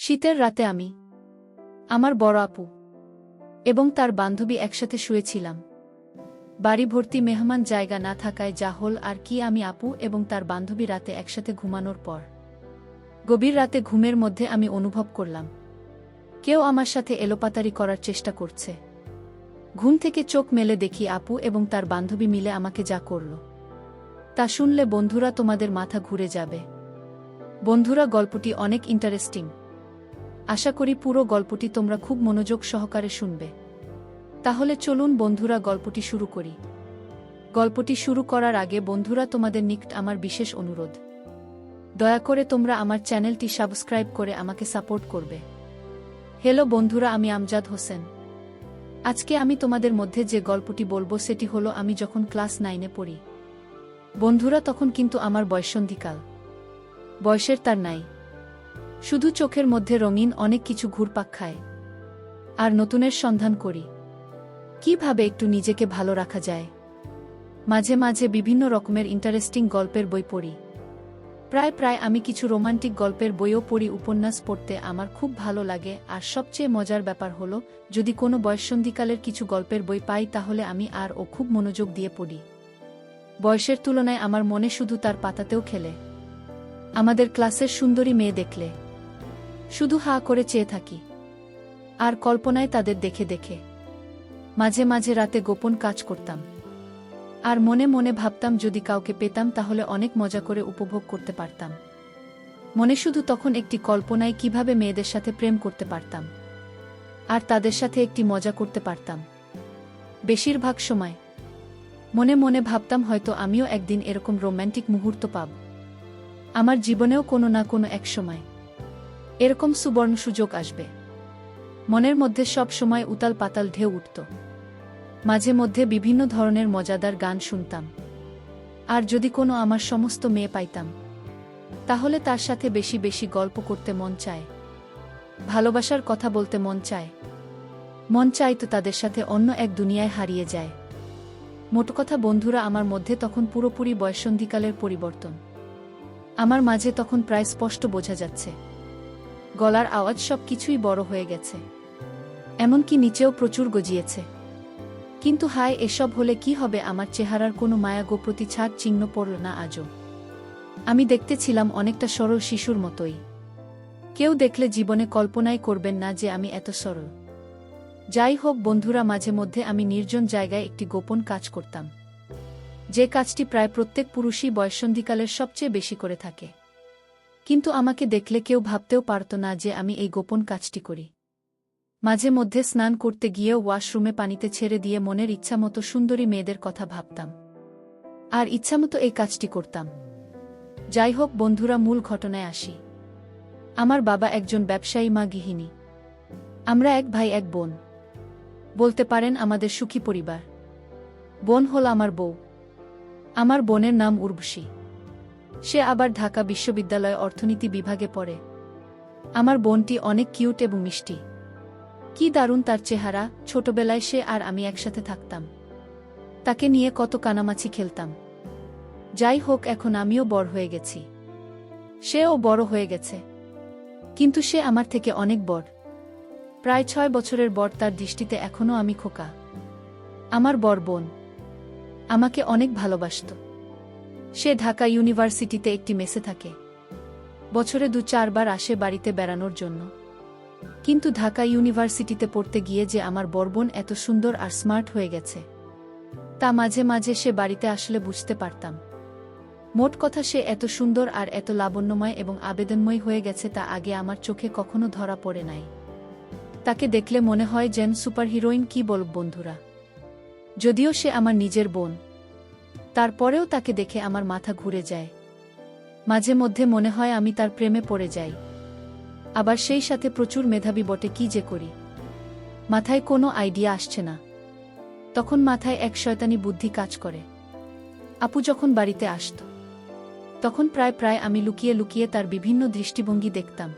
শীতের রাতে আমি, আমার বড় আপু এবং তার বান্ধবী একসাথে শুয়েছিলাম। বাড়ি ভর্তি মেহমান, জায়গা না থাকায় যা হল আর কি। আমি, আপু এবং তার বান্ধবী রাতে একসাথে ঘুমানোর পর গভীর রাতে ঘুমের মধ্যে আমি অনুভব করলাম কেউ আমার সাথে এলোপাতাড়ি করার চেষ্টা করছে। ঘুম থেকে চোখ মেলে দেখি আপু এবং তার বান্ধবী মিলে আমাকে যা করল তা শুনলে বন্ধুরা তোমাদের মাথা ঘুরে যাবে। বন্ধুরা, গল্পটি অনেক ইন্টারেস্টিং। আশা করি পুরো গল্পটি তোমরা খুব মনোযোগ সহকারে শুনবে। তাহলে চলুন বন্ধুরা, গল্পটি শুরু করি। গল্পটি শুরু করার আগে বন্ধুরা, তোমাদের নিকট আমার বিশেষ অনুরোধ, দয়া করে তোমরা আমার চ্যানেলটি সাবস্ক্রাইব করে আমাকে সাপোর্ট করবে। হ্যালো বন্ধুরা, আমি আমজাদ হোসেন। আজকে আমি তোমাদের মধ্যে যে গল্পটি বলবো সেটি হলো আমি যখন ক্লাস 9-এ পড়ি। বন্ধুরা, তখন কিন্তু আমার বয়ঃসন্ধিকাল। বয়সের তার নাই, শুধু চোখের মধ্যে রঙিন অনেক কিছু ঘুরপাক খায় আর নতুনের সন্ধান করি কিভাবে একটু নিজেকে ভালো রাখা যায়। মাঝে মাঝে বিভিন্ন রকমের ইন্টারেস্টিং গল্পের বই পড়ি। প্রায় আমি কিছু রোমান্টিক গল্পের বইও পড়ি। উপন্যাস পড়তে আমার খুব ভালো লাগে। আর সবচেয়ে মজার ব্যাপার হলো, যদি কোনো বয়ঃসন্ধিকালের কিছু গল্পের বই পাই তাহলে আমি খুব মনোযোগ দিয়ে পড়ি। বয়সের তুলনায় আমার মনে শুধু তার পাতাতেও খেলে। আমাদের ক্লাসের সুন্দরী মেয়ে দেখলে শুধু হা করে চেয়ে থাকি আর কল্পনায় তাদের দেখে দেখে মাঝে মাঝে রাতে গোপন কাজ করতাম আর মনে মনে ভাবতাম যদি কাউকে পেতাম তাহলে অনেক মজা করে উপভোগ করতে পারতাম। মনে শুধু তখন একটি কল্পনায় কিভাবে মেয়েদের সাথে প্রেম করতে পারতাম আর তাদের সাথে একটি মজা করতে পারতাম। বেশিরভাগ সময় মনে মনে ভাবতাম হয়তো আমিও একদিন এরকম রোম্যান্টিক মুহূর্ত পাব। আমার জীবনেও কোনো না কোনো এক সময় এরকম সুবর্ণ সুযোগ আসবে। মনের মধ্যে সব সময় উতাল পাতাল ঢেউ উঠত। মাঝে মধ্যে বিভিন্ন ধরনের মজাদার গান শুনতাম। আর যদি কোনো আমার সমস্ত মেয়ে পাইতাম তাহলে তার সাথে বেশি বেশি গল্প করতে মন চায়, ভালোবাসার কথা বলতে মন চায় তো তাদের সাথে অন্য এক দুনিয়ায় হারিয়ে যায়। মোট কথা বন্ধুরা, আমার মধ্যে তখন পুরোপুরি বয়ঃসন্ধিকালের পরিবর্তন। আমার মাঝে তখন প্রায় স্পষ্ট বোঝা যাচ্ছে গলার আওয়াজ, সব কিছুই বড় হয়ে গেছে, এমনকি নিচেও প্রচুর গজিয়েছে। কিন্তু হায়, এসব হলে কি হবে? আমার চেহারার কোনো মায়া গোপ্রতি ছাড় চিহ্ন পড়ল না আজও। আমি দেখতে ছিলাম অনেকটা সরল শিশুর মতোই। কেউ দেখলে জীবনে কল্পনাই করবেন না যে আমি এত সরল। যাই হোক বন্ধুরা, মাঝে মধ্যে আমি নির্জন জায়গায় একটি গোপন কাজ করতাম, যে কাজটি প্রায় প্রত্যেক পুরুষই বয়ঃসন্ধিকালের সবচেয়ে বেশি করে থাকে। কিন্তু আমাকে দেখলে কেউ ভাবতেও পারত না যে আমি এই গোপন কাজটি করি। মাঝে মধ্যে স্নান করতে গিয়েও ওয়াশরুমে পানিতে ছেড়ে দিয়ে মনের ইচ্ছামতো সুন্দরী মেয়েদের কথা ভাবতাম আর ইচ্ছামতো এই কাজটি করতাম। যাই হোক বন্ধুরা, মূল ঘটনায় আসি। আমার বাবা একজন ব্যবসায়ী, মা গৃহিণী। আমরা এক ভাই এক বোন। বলতে পারেন আমাদের সুখী পরিবার। বোন হল আমার বউ। আমার বোনের নাম উর্বশী। সে আবার ঢাকা বিশ্ববিদ্যালয়ে অর্থনীতি বিভাগে পড়ে। আমার বোনটি অনেক কিউট এবং মিষ্টি। কি দারুণ তার চেহারা! ছোটবেলায় সে আর আমি একসাথে থাকতাম। তাকে নিয়ে কত কানামাছি খেলতাম। যাই হোক, এখন আমিও বড় হয়ে গেছি, সেও বড় হয়ে গেছে। কিন্তু সে আমার থেকে অনেক বড়, প্রায় 6 বছরের বড়। তার দৃষ্টিতে এখনও আমি খোকা। আমার বড় বোন আমাকে অনেক ভালোবাসত। সে ঢাকা ইউনিভার্সিটিতে একটি মেসে থাকে। বছরে 2-4 বার আসে বাড়িতে বেড়ানোর জন্য। কিন্তু ঢাকা ইউনিভার্সিটিতে পড়তে গিয়ে যে আমার বড় বোন এত সুন্দর আর স্মার্ট হয়ে গেছে তা মাঝে মাঝে সে বাড়িতে আসলে বুঝতে পারতাম। মোট কথা, সে এত সুন্দর আর এত লাবণ্যময় এবং আবেদনময় হয়ে গেছে তা আগে আমার চোখে কখনো ধরা পড়ে নাই। তাকে দেখলে মনে হয় যেন সুপার হিরোইন। কি বলব বন্ধুরা, যদিও সে আমার নিজের বোন, তারপরেও তাকে দেখে আমার মাথা ঘুরে যায়। মাঝে মধ্যে মনে হয় আমি তার প্রেমে পড়ে যাই। আবার সেই সাথে প্রচুর মেধাবী বটে। কি যে করি, মাথায় কোনো আইডিয়া আসছে না। তখন মাথায় এক শয়তানি বুদ্ধি কাজ করে। আপু যখন বাড়িতে আসত তখন প্রায় আমি লুকিয়ে লুকিয়ে তার বিভিন্ন দৃষ্টিভঙ্গি দেখতাম।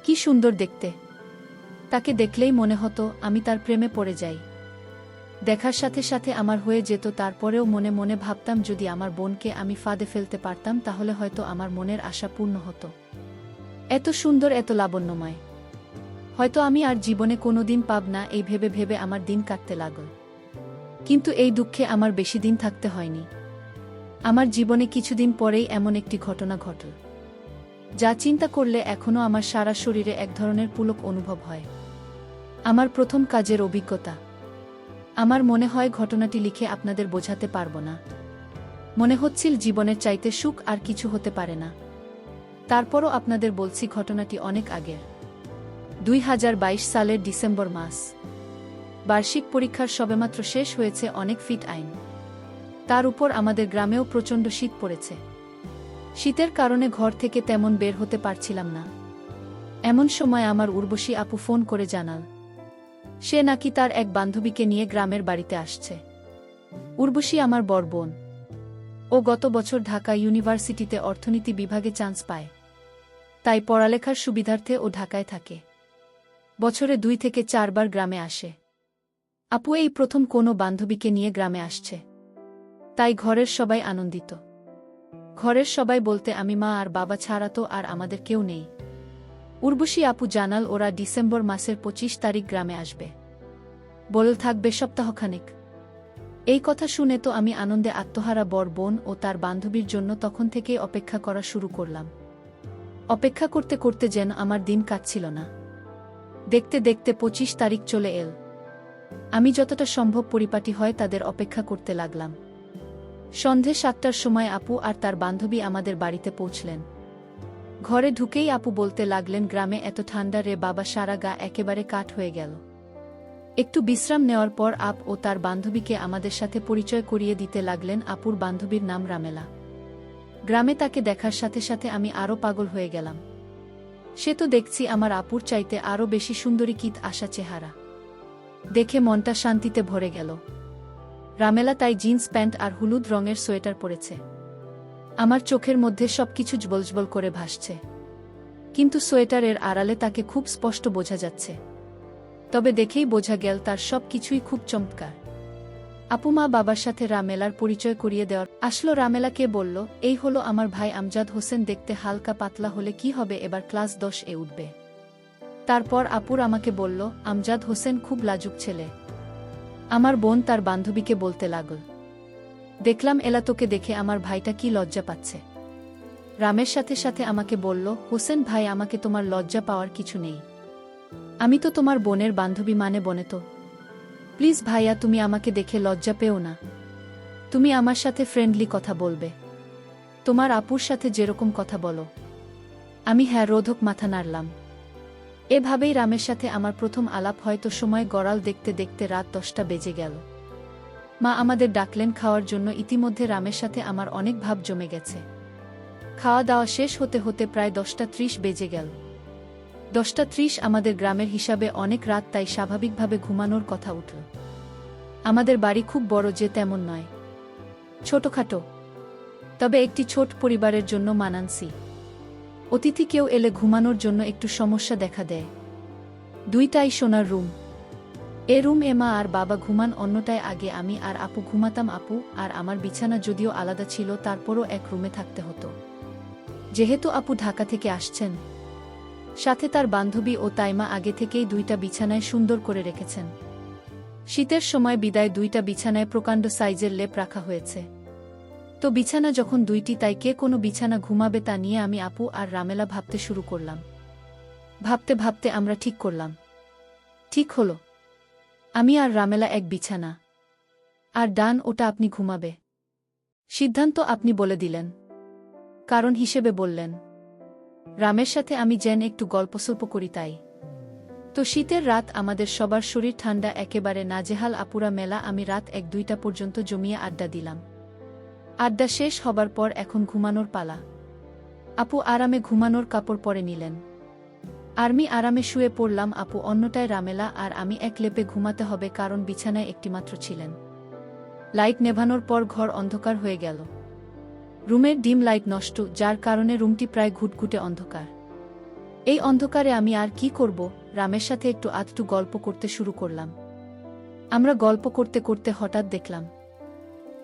কি সুন্দর দেখতে! তাকে দেখলেই মনে হতো আমি তার প্রেমে পড়ে যাই। দেখার সাথে সাথে আমার হয়ে যেত। তারপরেও মনে মনে ভাবতাম যদি আমার বোনকে আমি ফাঁদে ফেলতে পারতাম তাহলে হয়তো আমার মনের আশা পূর্ণ হতো। এত সুন্দর, এত লাবণ্যময়। হয়তো আমি আর জীবনে কোনোদিন পাব না, এই ভেবে ভেবে আমার দিন কাটতে লাগল। কিন্তু এই দুঃখে আমার বেশি দিন থাকতে হয়নি। আমার জীবনে কিছুদিন পরেই এমন একটি ঘটনা ঘটল, যা চিন্তা করলে এখনও আমার সারা শরীরে এক ধরনের পুলক অনুভব হয়। আমার প্রথম কাজের অভিজ্ঞতা। আমার মনে হয় ঘটনাটি লিখে আপনাদের বোঝাতে পারবো না। মনে হচ্ছিল জীবনের চাইতে সুখ আর কিছু হতে পারে না। তারপরও আপনাদের বলছি, ঘটনাটি অনেক আগের। 2022 সালের ডিসেম্বর মাস। বার্ষিক পরীক্ষার সবেমাত্র শেষ হয়েছে, অনেক ফিট আইন। তার উপর আমাদের গ্রামেও প্রচণ্ড শীত পড়েছে। শীতের কারণে ঘর থেকে তেমন বের হতে পারছিলাম না। এমন সময় আমার উর্বশী আপু ফোন করে জানাল, সে নাকি তার এক বান্ধবীকে নিয়ে গ্রামের বাড়িতে আসছে। উর্বশী আমার বড় বোন। ও গত বছর ঢাকা ইউনিভার্সিটিতে অর্থনীতি বিভাগে চান্স পায়, তাই পড়ালেখার সুবিধার্থে ও ঢাকায় থাকে। বছরে 2 থেকে 4 বার গ্রামে আসে। আপু এই প্রথম কোনো বান্ধবীকে নিয়ে গ্রামে আসছে, তাই ঘরের সবাই আনন্দিত। ঘরের সবাই বলতে আমি, মা আর বাবা ছাড়া তো আর আমাদের কেউ নেই। উর্বশী আপু জানাল ওরা ডিসেম্বর মাসের 25 তারিখ গ্রামে আসবে, বলে থাকবে সপ্তাহখানেক। এই কথা শুনে তো আমি আনন্দে আত্মহারা বড় বোন ও তার বান্ধবীর জন্য তখন থেকেই অপেক্ষা করা শুরু করলাম। অপেক্ষা করতে করতে যেন আমার দিন কাটছিল না। দেখতে দেখতে 25 তারিখ চলে এল। আমি যতটা সম্ভব পরিপাটি হয় তাদের অপেক্ষা করতে লাগলাম। সন্ধে 7টার সময় আপু আর তার বান্ধবী আমাদের বাড়িতে পৌঁছলেন। ঘরে ঢুকেই আপু বলতে লাগলেন, গ্রামে এত ঠান্ডা রে বাবা, সারা গা একেবারে কাঠ হয়ে গেল। একটু বিশ্রাম নেওয়ার পর আপ ও তার বান্ধবীকে আমাদের সাথে পরিচয় করিয়ে দিতে লাগলেন। আপুর বান্ধবীর নাম রামেলা। গ্রামে তাকে দেখার সাথে সাথে আমি আরও পাগল হয়ে গেলাম। সে তো দেখছি আমার আপুর চাইতে আরও বেশি সুন্দরী, কিত আশা চেহারা। দেখে মনটা শান্তিতে ভরে গেল। রামেলা তাই জিন্স প্যান্ট আর হলুদ রঙের সোয়েটার পরেছে। আমার চোখের মধ্যে সবকিছু জবলজবল করে ভাসছে, কিন্তু সোয়েটারের আড়ালে তাকে খুব স্পষ্ট বোঝা যাচ্ছে। তবে দেখেই বোঝা গেল তার সব কিছুই খুব চমৎকার। আপু মা বাবার সাথে রামেলার পরিচয় করিয়ে দেওয়ার আসলো। রামেলাকে বলল, এই হলো আমার ভাই আমজাদ হোসেন, দেখতে হালকা পাতলা হলে কি হবে, এবার ক্লাস 10 এ উঠবে। তারপর আপুর আমাকে বলল, আমজাদ হোসেন খুব লাজুক ছেলে। আমার বোন তার বান্ধবীকে বলতে লাগল, দেখলাম এলা তোকে দেখে আমার ভাইটা কি লজ্জা পাচ্ছে। রামের সাথে সাথে আমাকে বলল, হোসেন ভাই, আমাকে তোমার লজ্জা পাওয়ার কিছু নেই। আমি তো তোমার বোনের বান্ধবী, মানে বনে তো। প্লিজ ভাইয়া, তুমি আমাকে দেখে লজ্জা পেও না। তুমি আমার সাথে ফ্রেন্ডলি কথা বলবে, তোমার আপুর সাথে যেরকম কথা বলো। আমি হ্যাঁ রোধক মাথা নাড়লাম। এভাবেই রামের সাথে আমার প্রথম আলাপ। হয়তো সময় গড়াল দেখতে দেখতে রাত 10টা বেজে গেল। মা আমাদের ডাকলেন খাওয়ার জন্য। ইতিমধ্যে রামের সাথে আমার অনেক ভাব জমে গেছে। খাওয়া দাওয়া শেষ হতে হতে প্রায় 10টা 30 বেজে গেল। 10টা 30 আমাদের গ্রামের হিসাবে অনেক রাত, তাই স্বাভাবিকভাবে ঘুমানোর কথা উঠল। আমাদের বাড়ি খুব বড় যে তেমন নয়, ছোটখাটো, তবে একটি ছোট পরিবারের জন্য মানানসই। অতিথি কেউ এলে ঘুমানোর জন্য একটু সমস্যা দেখা দেয়। 2টাই সোনার রুম। এ রুম এ মা আর বাবা ঘুমান, অন্যটায় আগে আমি আর আপু ঘুমাতাম। আপু আর আমার বিছানা যদিও আলাদা ছিল, তারপরও এক রুমে থাকতে হতো, যেহেতু আপু ঢাকা থেকে আসছেন। সাথে তার বান্ধবী ও তাইমা আগে থেকেই 2টা বিছানায় সুন্দর করে রেখেছেন। শীতের সময় বিদায় 2টা বিছানায় প্রকাণ্ড সাইজের লেপ রাখা হয়েছে। তো বিছানা যখন 2টি, তাই কে কোনো বিছানা ঘুমাবে তা নিয়ে আমি, আপু আর রামেলা ভাবতে শুরু করলাম। ভাবতে ভাবতে আমরা ঠিক করলাম, ঠিক হলো, আমি আর রামেলা এক বিছানা, আর ডান ওটা আপনি ঘুমাবে। সিদ্ধান্ত আপনি বলে দিলেন, কারণ হিসেবে বললেন। রামের সাথে আমি যেন একটু গল্পসল্প করি তাই। তো শীতের রাত, আমাদের সবার শরীর ঠান্ডা, একেবারে নাজেহাল। আপুরা মেলা আমি রাত 1-2টা পর্যন্ত জমিয়ে আড্ডা দিলাম। আড্ডা শেষ হবার পর এখন ঘুমানোর পালা। আপু আরামে ঘুমানোর কাপড় পরে নিলেন। আমি আরামে শুয়ে পড়লাম। আপু অন্যটায়, রামেলা আর আমি এক লেপে ঘুমাতে হবে, কারণ বিছানায় একটিমাত্র ছিলেন। লাইট নেভানোর পর ঘর অন্ধকার হয়ে গেল। রুমের ডিম লাইট নষ্ট, যার কারণে রুমটি প্রায় ঘুটঘুটে অন্ধকার। এই অন্ধকারে আমি আর কি করব, রামের সাথে একটু আধটু গল্প করতে শুরু করলাম। আমরা গল্প করতে করতে হঠাৎ দেখলাম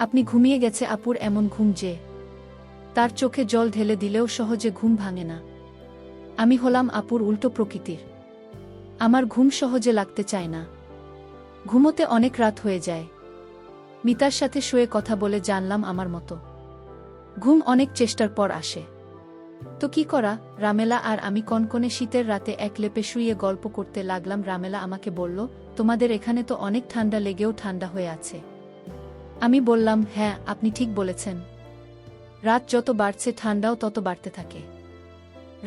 আপনি ঘুমিয়ে গেছে। আপুর এমন ঘুম যে তার চোখে জল ঢেলে দিলেও সহজে ঘুম ভাঙে না। আমি হলাম আপুর উল্টো প্রকৃতির। আমার ঘুম সহজে লাগতে চায় না। ঘুমোতে অনেক রাত হয়ে যায়। মিতার সাথে শুয়ে কথা বলে জানলাম আমার মতো ঘুম অনেক চেষ্টার পর আসে। তো কি করা, রামেলা আর আমি কনকনে শীতের রাতে এক লেপে শুয়ে গল্প করতে লাগলাম। রামেলা আমাকে বলল, তোমাদের এখানে তো অনেক ঠান্ডা লেগেও ঠান্ডা হয়ে আছে। আমি বললাম, হ্যাঁ আপনি ঠিক বলেছেন, রাত যত বাড়ছে ঠান্ডাও তত বাড়তে থাকে।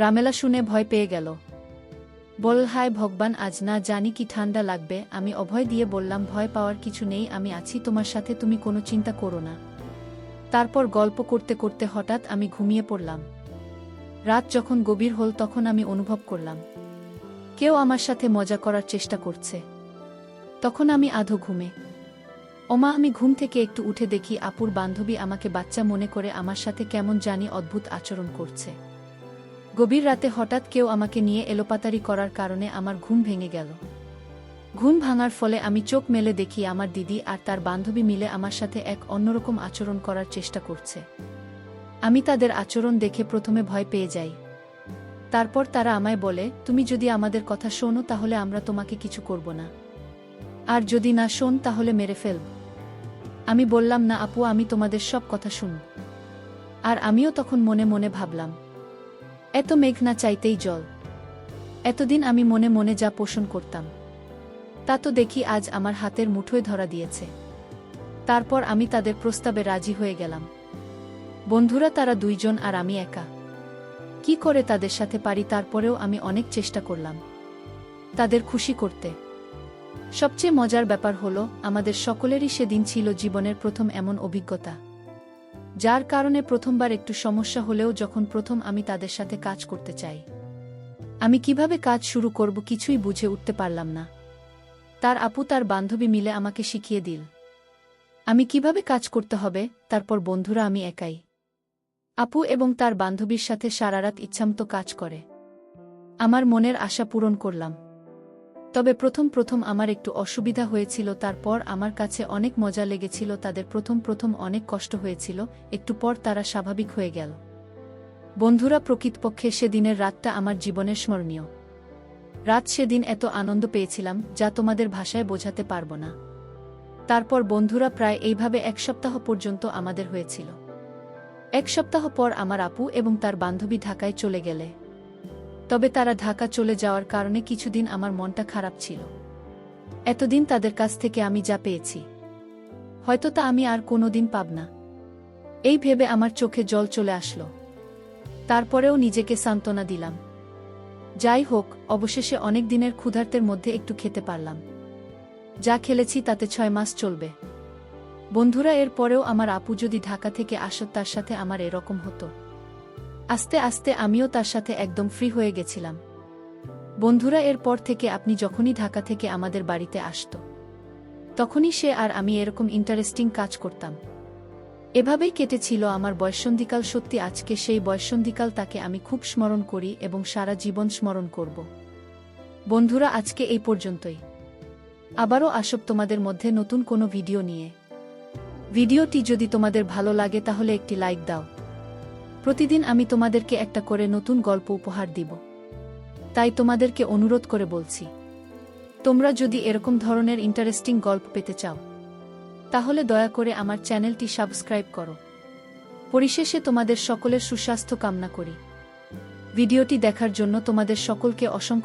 রামেলা শুনে ভয় পেয়ে গেল। বল, হায় ভগবান, আজ না জানি কি ঠান্ডা লাগবে। আমি অভয় দিয়ে বললাম, ভয় পাওয়ার কিছু নেই, আমি আছি তোমার সাথে, তুমি কোনো চিন্তা করো না। তারপর গল্প করতে করতে হঠাৎ আমি ঘুমিয়ে পড়লাম। রাত যখন গভীর হল তখন আমি অনুভব করলাম কেউ আমার সাথে মজা করার চেষ্টা করছে। তখন আমি আধো ঘুমে। ওমা, আমি ঘুম থেকে একটু উঠে দেখি আপুর বান্ধবী আমাকে বাচ্চা মনে করে আমার সাথে কেমন জানি অদ্ভুত আচরণ করছে। গভীর রাতে হঠাৎ কেউ আমাকে নিয়ে এলোপাতাড়ি করার কারণে আমার ঘুম ভেঙে গেল। ঘুম ভাঙার ফলে আমি চোখ মেলে দেখি আমার দিদি আর তার বান্ধবী মিলে আমার সাথে এক অন্যরকম আচরণ করার চেষ্টা করছে। আমি তাদের আচরণ দেখে প্রথমে ভয় পেয়ে যাই। তারপর তারা আমায় বলে, তুমি যদি আমাদের কথা শোনো তাহলে আমরা তোমাকে কিছু করব না, আর যদি না শোন তাহলে মেরে ফেলব। আমি বললাম, না আপু, আমি তোমাদের সব কথা শুনব। আর আমিও তখন মনে মনে ভাবলাম, এত মেঘ না চাইতেই জল। এতদিন আমি মনে মনে যা পোষণ করতাম তা তো দেখি আজ আমার হাতের মুঠোয় ধরা দিয়েছে। তারপর আমি তাদের প্রস্তাবে রাজি হয়ে গেলাম। বন্ধুরা তারা দুইজন আর আমি একা। কি করে তাদের সাথে পারি, তারপরেও আমি অনেক চেষ্টা করলাম তাদের খুশি করতে। সবচেয়ে মজার ব্যাপার হলো, আমাদের সকলেরই সেদিন ছিল জীবনের প্রথম এমন অভিজ্ঞতা, যার কারণে প্রথমবার একটু সমস্যা হলেও যখন প্রথম আমি তাদের সাথে কাজ করতে চাই, আমি কিভাবে কাজ শুরু করব কিছুই বুঝে উঠতে পারলাম না। তার আপু তার বান্ধবী মিলে আমাকে শিখিয়ে দিল আমি কিভাবে কাজ করতে হবে। তারপর বন্ধুরা আমি একাই আপু এবং তার বান্ধবীর সাথে সারারাত ইচ্ছামতো কাজ করে আমার মনের আশা পূরণ করলাম। তবে প্রথম আমার একটু অসুবিধা হয়েছিল, তারপর আমার কাছে অনেক মজা লেগেছিল। তাদের প্রথম অনেক কষ্ট হয়েছিল, একটু পর তারা স্বাভাবিক হয়ে গেল। বন্ধুরা, প্রকৃতপক্ষে সেদিনের রাতটা আমার জীবনের স্মরণীয় রাত। সেদিন এত আনন্দ পেয়েছিলাম যা তোমাদের ভাষায় বোঝাতে পারবো না। তারপর বন্ধুরা প্রায় এইভাবে এক সপ্তাহ পর্যন্ত আমাদের হয়েছিল। এক সপ্তাহ পর আমার আপু এবং তার বান্ধবী ঢাকায় চলে গেলে। তবে তারা ঢাকা চলে যাওয়ার কারণে কিছুদিন আমার মনটা খারাপ ছিল। এতদিন তাদের কাছ থেকে আমি যা পেয়েছি হয়তো তা আমি আর কোনোদিন পাব না, এই ভেবে আমার চোখে জল চলে আসলো। তারপরেও নিজেকে সান্ত্বনা দিলাম, যাই হোক, অবশেষে অনেক দিনের ক্ষুধার্তের মধ্যে একটু খেতে পারলাম। যা খেলেছি তাতে 6 মাস চলবে। বন্ধুরা, এর পরেও আমার আপু যদি ঢাকা থেকে আসত তার সাথে আমার এরকম হতো। আস্তে আস্তে আমিও তার সাথে একদম ফ্রি হয়ে গেছিলাম। বন্ধুরা, এর পর থেকে আপনি যখনই ঢাকা থেকে আমাদের বাড়িতে আসত তখনই সে আর আমি এরকম ইন্টারেস্টিং কাজ করতাম। এভাবেই কেটেছিল আমার বয়ঃসন্ধিকাল। সত্যি আজকে সেই বয়ঃসন্ধিকাল, তাকে আমি খুব স্মরণ করি এবং সারা জীবন স্মরণ করব। বন্ধুরা, আজকে এই পর্যন্তই। আবারও আসব তোমাদের মধ্যে নতুন কোনো ভিডিও নিয়ে। ভিডিওটি যদি তোমাদের ভালো লাগে তাহলে একটি লাইক দাও। প্রতিদিন আমি তোমাদেরকে একটা করে নতুন গল্প উপহার দিব, তাই তোমাদেরকে অনুরোধ করে বলছি, তোমরা যদি এরকম ধরনের ইন্টারেস্টিং গল্প পেতে চাও তাহলে দয়া করে আমার চ্যানেলটি সাবস্ক্রাইব করো। পরিশেষে তোমাদের সকলের সুস্বাস্থ্য কামনা করি। ভিডিওটি দেখার জন্য তোমাদের সকলকে অসংখ্য